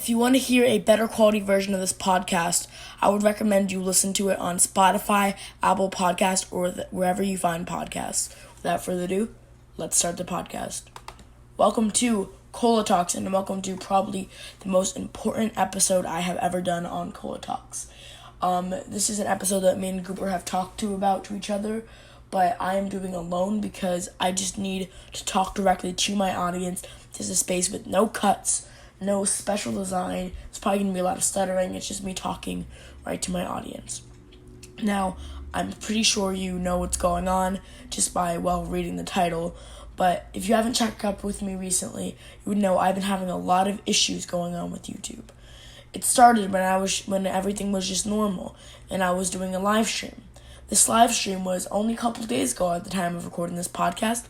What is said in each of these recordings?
If you want to hear a better quality version of this podcast, I would recommend you listen to it on Spotify, Apple Podcast, or wherever you find podcasts. Without further ado, let's start the podcast. Welcome to ColaTalks, and welcome to probably the most important episode I have ever done on ColaTalks. This is an episode that me and Cooper have talked to each other, but I am doing alone because I just need to talk directly to my audience. This is a space with no cuts, no special design. It's probably going to be a lot of stuttering. It's just me talking right to my audience. Now, I'm pretty sure you know what's going on just by, reading the title. But if you haven't checked up with me recently, you would know I've been having a lot of issues going on with YouTube. It started when everything was just normal and I was doing a live stream. This live stream was only a couple days ago at the time of recording this podcast.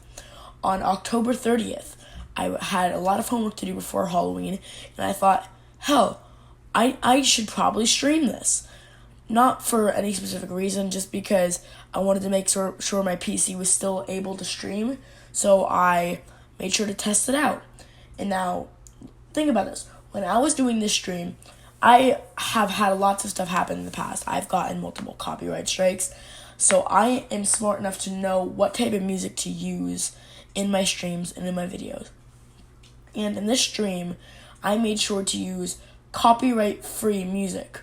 On October 30th, I had a lot of homework to do before Halloween, and I thought, hell, I should probably stream this. Not for any specific reason, just because I wanted to make sure my PC was still able to stream, so I made sure to test it out. And now, think about this. When I was doing this stream, I have had lots of stuff happen in the past. I've gotten multiple copyright strikes, so I am smart enough to know what type of music to use in my streams and in my videos. And in this stream, I made sure to use copyright-free music.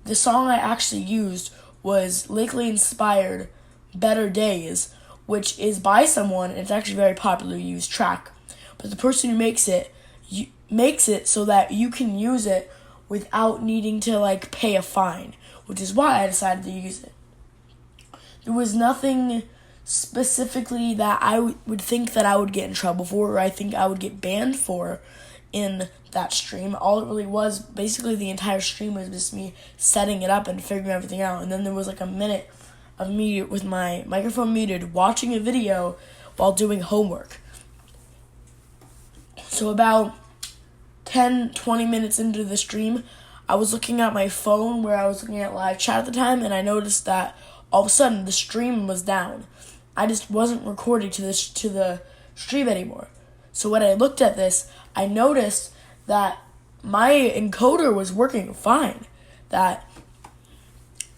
The song I actually used was lyrically inspired Better Days, which is by someone, and it's actually a very popularly used track. But the person who makes it so that you can use it without needing to pay a fine, which is why I decided to use it. There was nothing specifically that I would think that I would get in trouble for, or I think I would get banned for in that stream. All it really was, basically the entire stream was just me setting it up and figuring everything out. And then there was a minute of me with my microphone muted watching a video while doing homework. So about 10-20 minutes into the stream, I was looking at my phone where I was looking at live chat at the time, and I noticed that all of a sudden the stream was down. I just wasn't recording to the stream anymore. So when I looked at this, I noticed that my encoder was working fine. That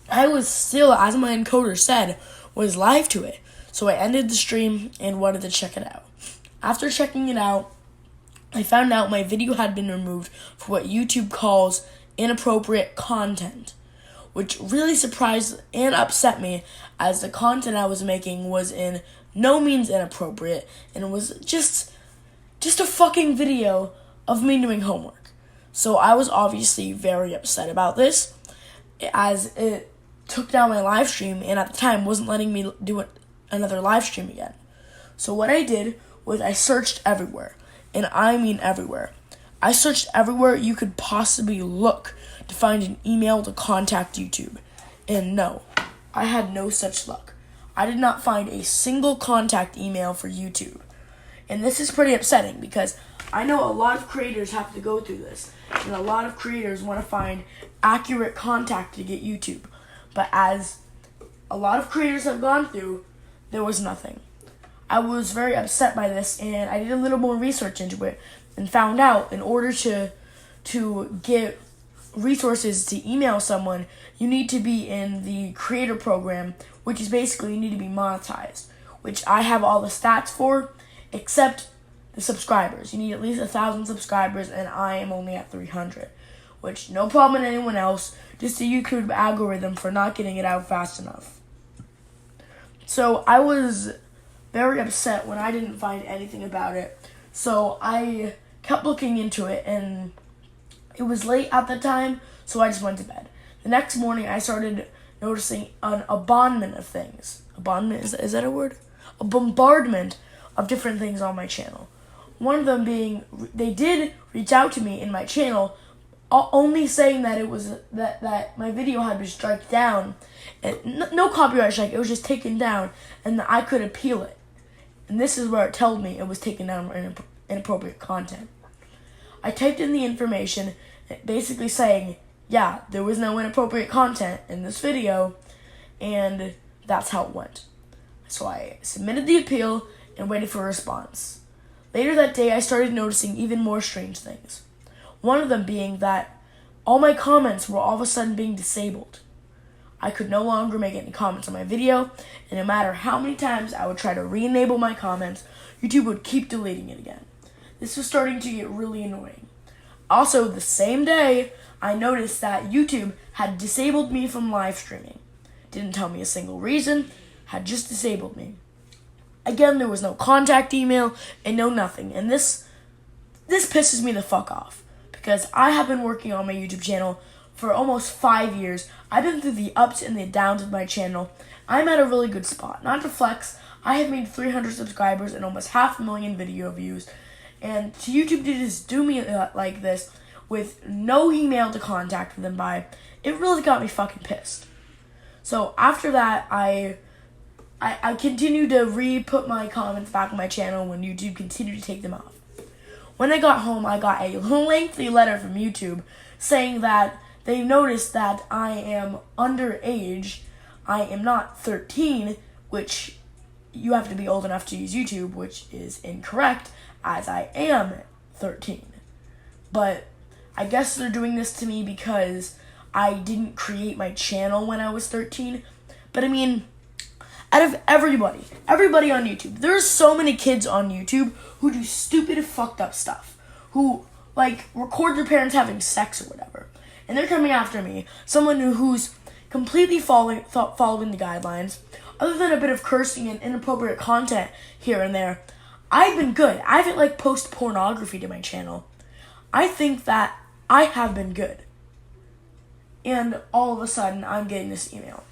I was still, as my encoder said, was live to it. So I ended the stream and wanted to check it out. After checking it out, I found out my video had been removed for what YouTube calls inappropriate content, which really surprised and upset me, as the content I was making was in no means inappropriate, and it was just a fucking video of me doing homework. So I was obviously very upset about this, as it took down my live stream, and at the time wasn't letting me do another live stream again. So what I did was I searched everywhere, and I mean everywhere. I searched everywhere you could possibly look to find an email to contact YouTube. And no, I had no such luck. I did not find a single contact email for YouTube. And this is pretty upsetting because I know a lot of creators have to go through this. And a lot of creators want to find accurate contact to get YouTube. But as a lot of creators have gone through, there was nothing. I was very upset by this, and I did a little more research into it and found out in order to get resources to email someone, you need to be in the creator program, which is basically you need to be monetized, which I have all the stats for, except the subscribers. You need at least 1,000 subscribers, and I am only at 300, which no problem with anyone else, just the YouTube algorithm for not getting it out fast enough. So I was very upset when I didn't find anything about it. So I kept looking into it, and it was late at the time, so I just went to bed. The next morning, I started noticing an abandonment of things. Abandonment, is that a word? A bombardment of different things on my channel. One of them being, they did reach out to me in my channel, only saying that it was that my video had been struck down. And no copyright strike, it was just taken down, and that I could appeal it. And this is where it told me it was taken down for inappropriate content. I typed in the information, basically saying, yeah, there was no inappropriate content in this video, and that's how it went. So I submitted the appeal and waited for a response. Later that day, I started noticing even more strange things. One of them being that all my comments were all of a sudden being disabled. I could no longer make any comments on my video, and no matter how many times I would try to re-enable my comments, YouTube would keep deleting it again. This was starting to get really annoying. Also, the same day, I noticed that YouTube had disabled me from live streaming. Didn't tell me a single reason, had just disabled me. Again, there was no contact email and no nothing, and this pisses me the fuck off, because I have been working on my YouTube channel for almost 5 years. I've been through the ups and the downs of my channel. I'm at a really good spot. Not to flex, I have made 300 subscribers and almost 500,000 video views. And to YouTube to just do me like this with no email to contact them by, it really got me fucking pissed. So after that, I continued to re-put my comments back on my channel when YouTube continued to take them off. When I got home, I got a lengthy letter from YouTube saying that they noticed that I am underage. I am not 13, which you have to be old enough to use YouTube, which is incorrect, as I am 13. But I guess they're doing this to me because I didn't create my channel when I was 13. But I mean, out of everybody on YouTube, there are so many kids on YouTube who do stupid, fucked up stuff, who like record their parents having sex or whatever, and they're coming after me, someone who's completely following the guidelines. Other than a bit of cursing and inappropriate content here and there, I've been good. I haven't like posted pornography to my channel. I think that I have been good. And all of a sudden, I'm getting this email.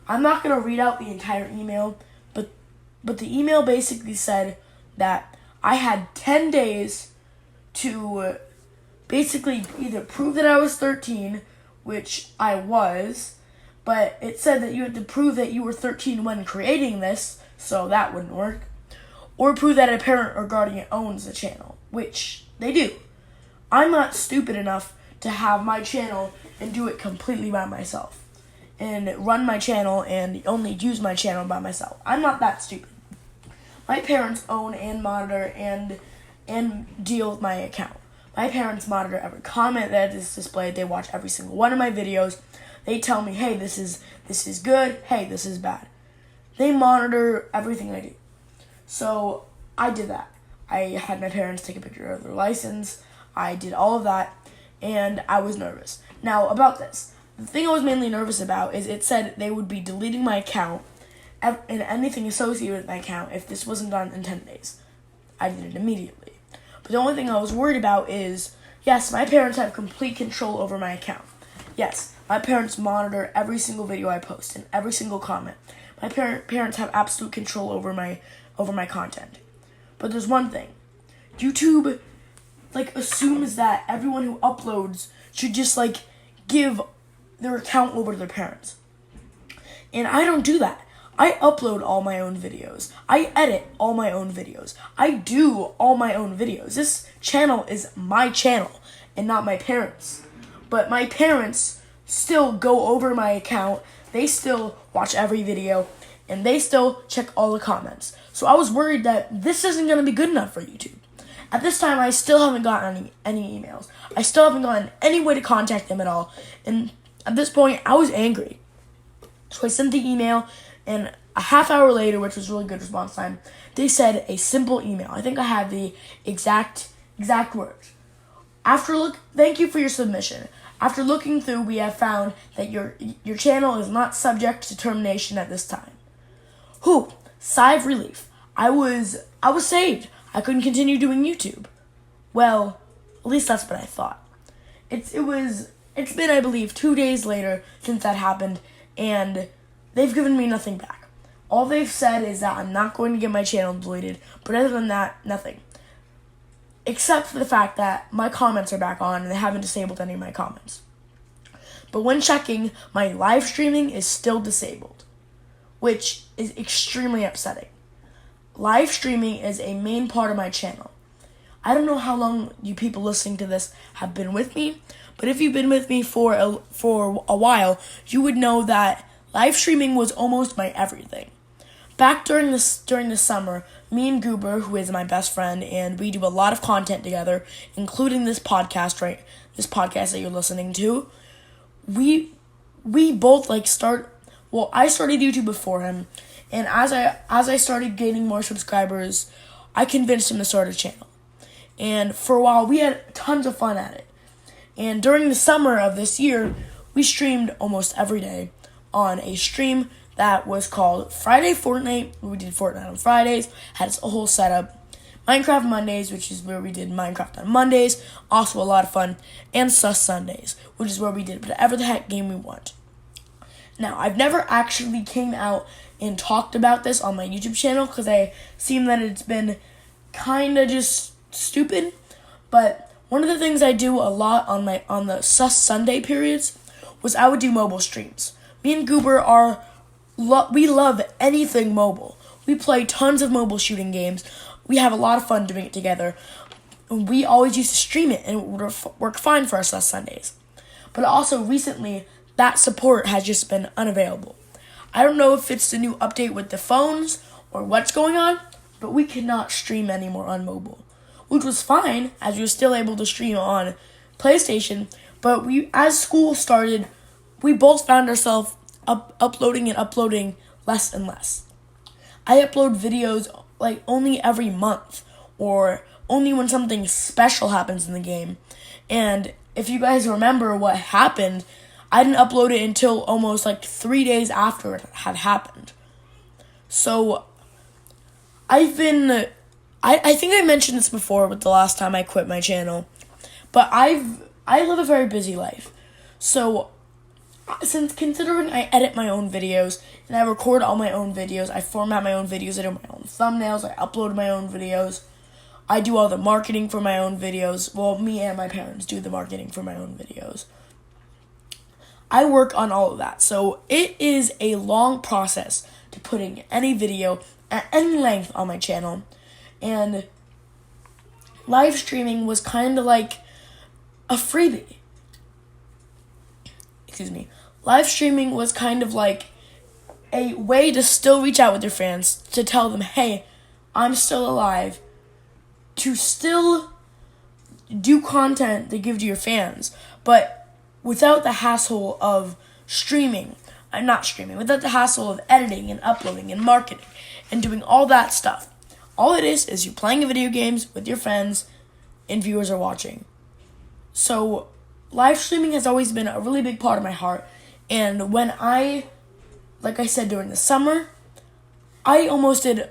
I'm not going to read out the entire email, but the email basically said that I had 10 days to basically either prove that I was 13, which I was, but it said that you had to prove that you were 13 when creating this, so that wouldn't work, or prove that a parent or guardian owns the channel, which they do. I'm not stupid enough to have my channel and do it completely by myself, and run my channel and only use my channel by myself. I'm not that stupid. My parents own and monitor and deal with my account. My parents monitor every comment that is displayed. They watch every single one of my videos. They tell me, hey, this is good. Hey, this is bad. They monitor everything I do. So I did that. I had my parents take a picture of their license. I did all of that, and I was nervous. Now, about this, the thing I was mainly nervous about is it said they would be deleting my account and anything associated with my account if this wasn't done in 10 days. I did it immediately. But the only thing I was worried about is, yes, my parents have complete control over my account. Yes, my parents monitor every single video I post and every single comment. My parents have absolute control over my content. But there's one thing. YouTube assumes that everyone who uploads should just give their account over to their parents. And I don't do that. I upload all my own videos. I edit all my own videos. I do all my own videos. This channel is my channel and not my parents'. But my parents still go over my account. They still watch every video, and they still check all the comments. So I was worried that this isn't going to be good enough for YouTube. At this time, I still haven't gotten any emails. I still haven't gotten any way to contact them at all. And at this point, I was angry. So I sent the email, and a half hour later, which was really good response time, they said a simple email. I think I have the exact words. Thank you for your submission. After looking through, we have found that your channel is not subject to termination at this time. Whew, sigh of relief. I was saved. I couldn't continue doing YouTube. Well, at least that's what I thought. It's been, I believe, 2 days later since that happened, and they've given me nothing back. All they've said is that I'm not going to get my channel deleted, but other than that, nothing. Except for the fact that my comments are back on and they haven't disabled any of my comments. But when checking, my live streaming is still disabled, which is extremely upsetting. Live streaming is a main part of my channel. I don't know how long you people listening to this have been with me, but if you've been with me for a while, you would know that live streaming was almost my everything. Back during the summer, me and Goober, who is my best friend, and we do a lot of content together, including this podcast that you're listening to. We both I started YouTube before him, and as I started gaining more subscribers, I convinced him to start a channel. And for a while, we had tons of fun at it. And during the summer of this year, we streamed almost every day on a stream that was called Friday Fortnite. We did Fortnite on Fridays, had a whole setup. Minecraft Mondays, which is where we did Minecraft on Mondays, also a lot of fun. And Sus Sundays, which is where we did whatever the heck game we want. Now, I've never actually came out and talked about this on my YouTube channel because I seem that it's been kind of just stupid. But one of the things I do a lot on the Sus Sunday periods was I would do mobile streams. Me and Goober we love anything mobile. We play tons of mobile shooting games. We have a lot of fun doing it together. We always used to stream it, and it would work fine for us Sus Sundays. But also recently, that support has just been unavailable. I don't know if it's the new update with the phones or what's going on, but we cannot stream anymore on mobile, which was fine as we were still able to stream on PlayStation. But as school started, we both found ourselves uploading less and less. I upload videos only every month or only when something special happens in the game. And if you guys remember what happened, I didn't upload it until almost 3 days after it had happened. So I think I mentioned this before with the last time I quit my channel, but I live a very busy life. So considering I edit my own videos and I record all my own videos, I format my own videos, I do my own thumbnails, I upload my own videos, I do all the marketing for my own videos. Well, me and my parents do the marketing for my own videos. I work on all of that. So it is a long process to putting any video at any length on my channel. And live streaming was kind of like a freebie. Live streaming was kind of like a way to still reach out with your fans, to tell them, hey, I'm still alive, to still do content that give to your fans, but without the hassle of without the hassle of editing and uploading and marketing and doing all that stuff. All it is you playing video games with your friends and viewers are watching. So live streaming has always been a really big part of my heart. And when like I said, during the summer, I almost did,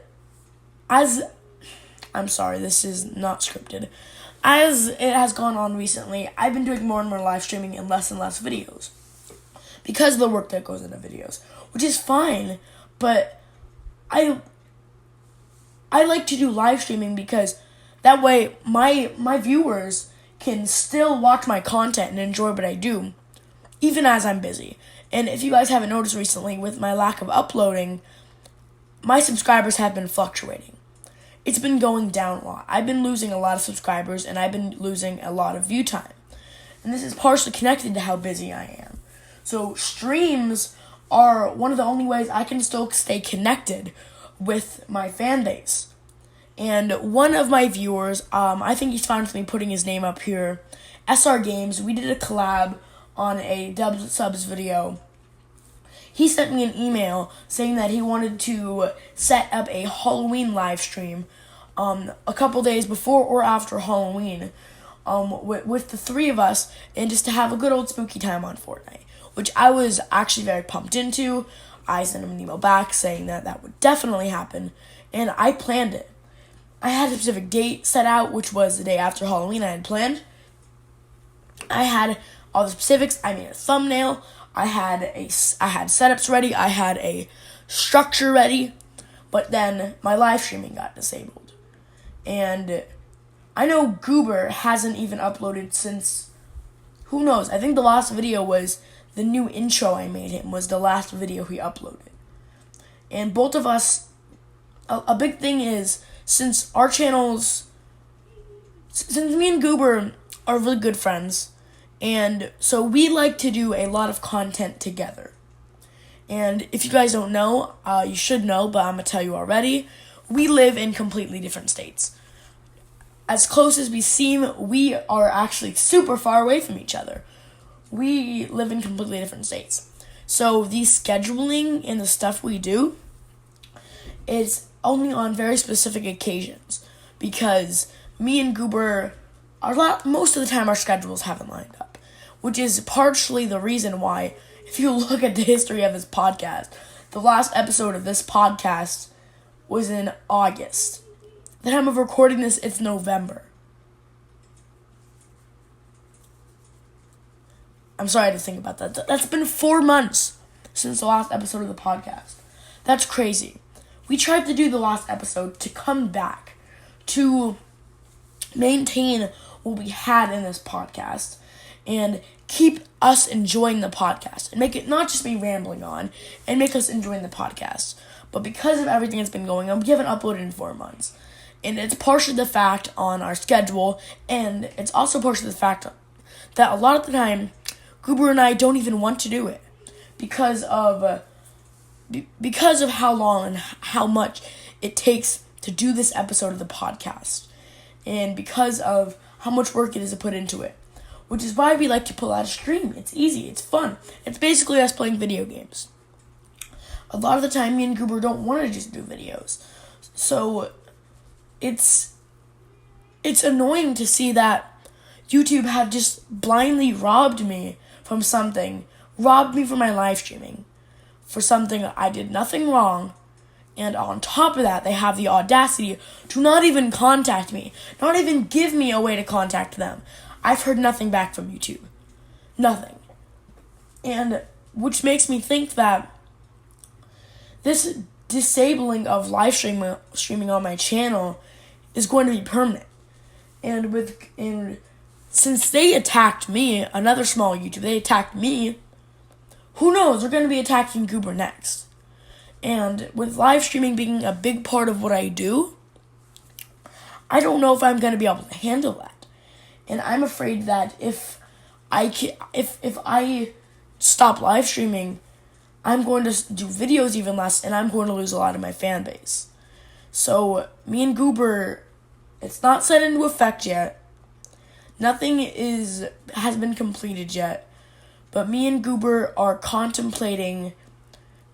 I'm sorry, this is not scripted. As it has gone on recently, I've been doing more and more live streaming and less videos because of the work that goes into videos, which is fine, but I like to do live streaming because that way my viewers can still watch my content and enjoy what I do, even as I'm busy. And if you guys haven't noticed recently, with my lack of uploading, my subscribers have been fluctuating. It's been going down a lot. I've been losing a lot of subscribers, and I've been losing a lot of view time. And this is partially connected to how busy I am. So streams are one of the only ways I can still stay connected with my fan base. And one of my viewers, I think he's fine with me putting his name up here, SR Games, we did a collab on a Dubs Subs video. He sent me an email saying that he wanted to set up a Halloween live stream a couple days before or after Halloween with the three of us, and just to have a good old spooky time on Fortnite, which I was actually very pumped into. I sent him an email back saying that would definitely happen, and I planned it. I had a specific date set out, which was the day after Halloween I had planned. I had all the specifics. I made a thumbnail. I had setups ready. I had a structure ready. But then my live streaming got disabled. And I know Goober hasn't even uploaded since, who knows? I think the last video was the new intro I made him, was the last video he uploaded. And both of us, a big thing is, since me and Goober are really good friends, and so we like to do a lot of content together. And if you guys don't know, you should know, but I'm going to tell you already. we live in completely different states. As close as we seem, we are actually super far away from each other. We live in completely different states. So the scheduling and the stuff we do is only on very specific occasions, because me and Goober, most of the time our schedules haven't lined up, which is partially the reason why, if you look at the history of this podcast, the last episode of this podcast was in August. The time of recording this, it's November. I'm sorry to think about that. That's been 4 months since the last episode of the podcast. That's crazy. We tried to do the last episode to come back, to maintain what we had in this podcast, and keep us enjoying the podcast, and make it not just me rambling on, and make us enjoying the podcast. But because of everything that's been going on, we haven't uploaded in 4 months. And it's partially the fact on our schedule, and it's also partially the fact that a lot of the time, Goober and I don't even want to do it because of how long and how much it takes to do this episode of the podcast, and because of how much work it is to put into it, which is why we like to pull out a stream. It's easy, it's fun. It's basically us playing video games. A lot of the time, me and Goober don't want to just do videos, so it's annoying to see that YouTube have just blindly robbed me from something, robbed me from my live streaming, for something I did nothing wrong, and on top of that, they have the audacity to not even contact me, not even give me a way to contact them. I've heard nothing back from YouTube. Nothing. And which makes me think that this disabling of live streaming on my channel is going to be permanent. And since they attacked me, another small YouTuber, they attacked me, who knows, they're going to be attacking Goober next. And with live streaming being a big part of what I do, I don't know if I'm going to be able to handle that. And I'm afraid that if I stop live streaming, I'm going to do videos even less, and I'm going to lose a lot of my fan base. So me and Goober, it's not set into effect yet. Nothing has been completed yet, but me and Goober are contemplating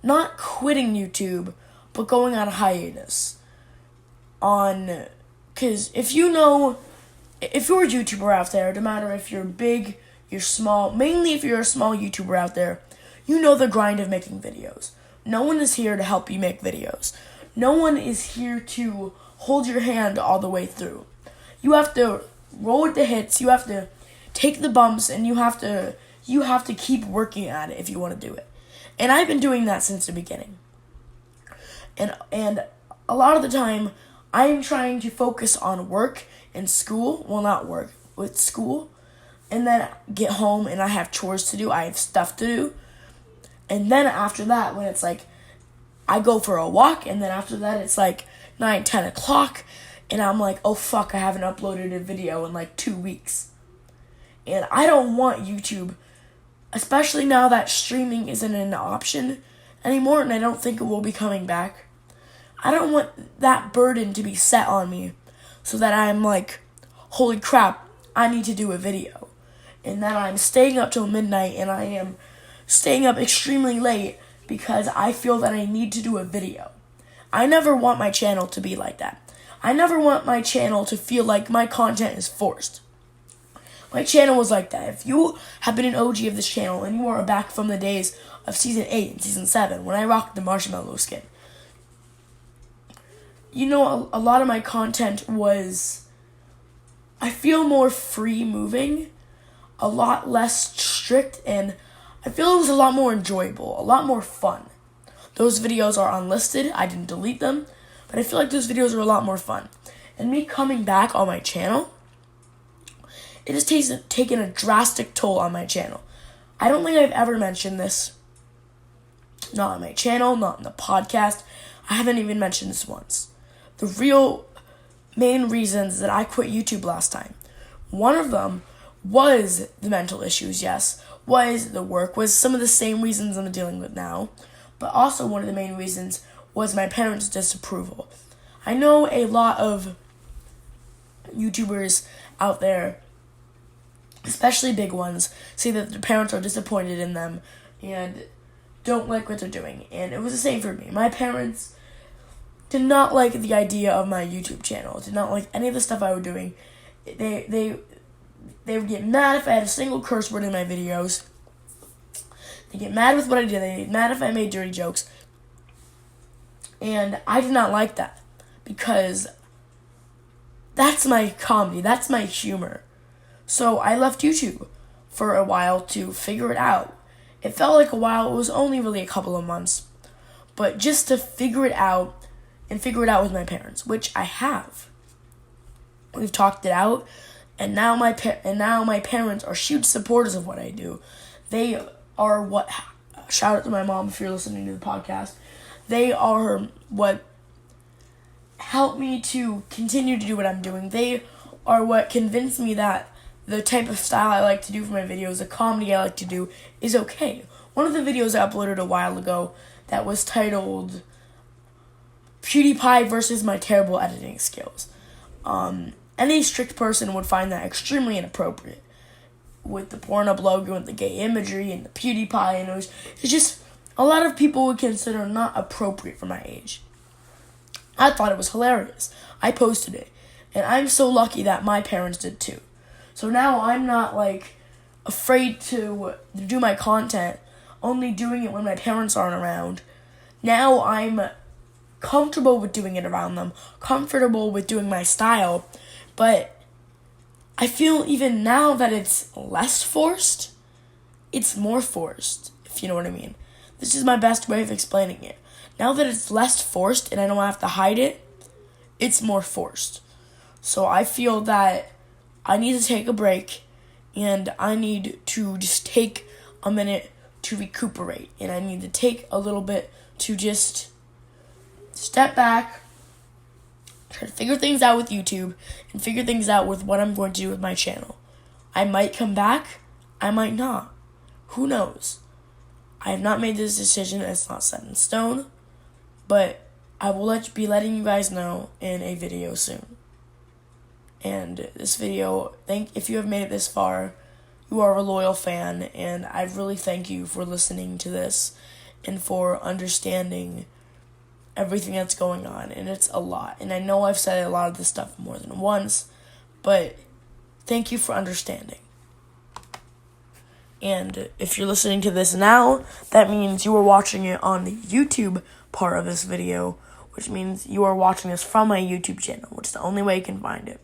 not quitting YouTube, but going on a hiatus. Because if you're a YouTuber out there, no matter if you're big, you're small, mainly if you're a small YouTuber out there, you know the grind of making videos. No one is here to help you make videos. No one is here to hold your hand all the way through. You have to roll with the hits, you have to take the bumps, and you have to keep working at it if you want to do it. And I've been doing that since the beginning. And a lot of the time, I'm trying to focus on work and school. Well, not work, with school. And then get home and I have chores to do, I have stuff to do. And then after that, when it's like, I go for a walk, and then after that, it's like 9, 10 o'clock, and I'm like, oh fuck, I haven't uploaded a video in like 2 weeks. And I don't want YouTube, especially now that streaming isn't an option anymore, and I don't think it will be coming back. I don't want that burden to be set on me so that I'm like, holy crap, I need to do a video. And then I'm staying up till midnight, and I am staying up extremely late because I feel that I need to do a video. I never want my channel to be like that. I never want my channel to feel like my content is forced. My channel was like that. If you have been an OG of this channel and you are back from the days of Season 8 and Season 7 when I rocked the marshmallow skin, you know a lot of my content was, I feel, more free moving, a lot less strict, and I feel it was a lot more enjoyable, a lot more fun. Those videos are unlisted, I didn't delete them, but I feel like those videos are a lot more fun. And me coming back on my channel, it has taken a drastic toll on my channel. I don't think I've ever mentioned this. Not on my channel, not in the podcast. I haven't even mentioned this once. The real main reasons that I quit YouTube last time. One of them was the mental issues, yes. Was the work, was some of the same reasons I'm dealing with now. But also one of the main reasons was my parents' disapproval. I know a lot of YouTubers out there, especially big ones, say that their parents are disappointed in them and don't like what they're doing. And it was the same for me. My parents did not like the idea of my YouTube channel. Did not like any of the stuff I was doing. They would get mad if I had a single curse word in my videos. They get mad with what I did. They get mad if I made dirty jokes. And I did not like that because that's my comedy. That's my humor. So I left YouTube for a while to figure it out. It felt like a while. It was only really a couple of months. But just to figure it out and figure it out with my parents, which I have. We've talked it out, and now my parents are huge supporters of what I do. They are what, shout out to my mom if you're listening to the podcast. They are what helped me to continue to do what I'm doing. They are what convinced me that the type of style I like to do for my videos, the comedy I like to do, is okay. One of the videos I uploaded a while ago that was titled PewDiePie versus my terrible editing skills. Any strict person would find that extremely inappropriate. With the Pornhub logo and the gay imagery and the PewDiePie, and it's just a lot of people would consider not appropriate for my age. I thought it was hilarious. I posted it. And I'm so lucky that my parents did too. So now I'm not afraid to do my content, only doing it when my parents aren't around. Now I'm comfortable with doing it around them, comfortable with doing my style, but I feel even now that it's less forced, it's more forced, if you know what I mean. This is my best way of explaining it. Now that it's less forced and I don't have to hide it, it's more forced. So I feel that I need to take a break and I need to just take a minute to recuperate. And I need to take a little bit to just step back, try to figure things out with YouTube, and figure things out with what I'm going to do with my channel. I might come back, I might not. Who knows? I have not made this decision, it's not set in stone, but I will be letting you guys know in a video soon. And this video, if you have made it this far, you are a loyal fan, and I really thank you for listening to this and for understanding everything that's going on, and it's a lot. And I know I've said a lot of this stuff more than once, but thank you for understanding. And if you're listening to this now, that means you are watching it on the YouTube part of this video, which means you are watching this from my YouTube channel, which is the only way you can find it.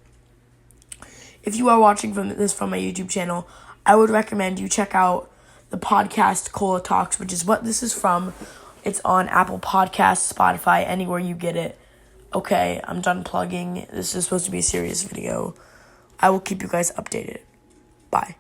If you are watching this from my YouTube channel, I would recommend you check out the podcast ColaTalks, which is what this is from. It's on Apple Podcasts, Spotify, anywhere you get it. Okay, I'm done plugging. This is supposed to be a serious video. I will keep you guys updated. Bye.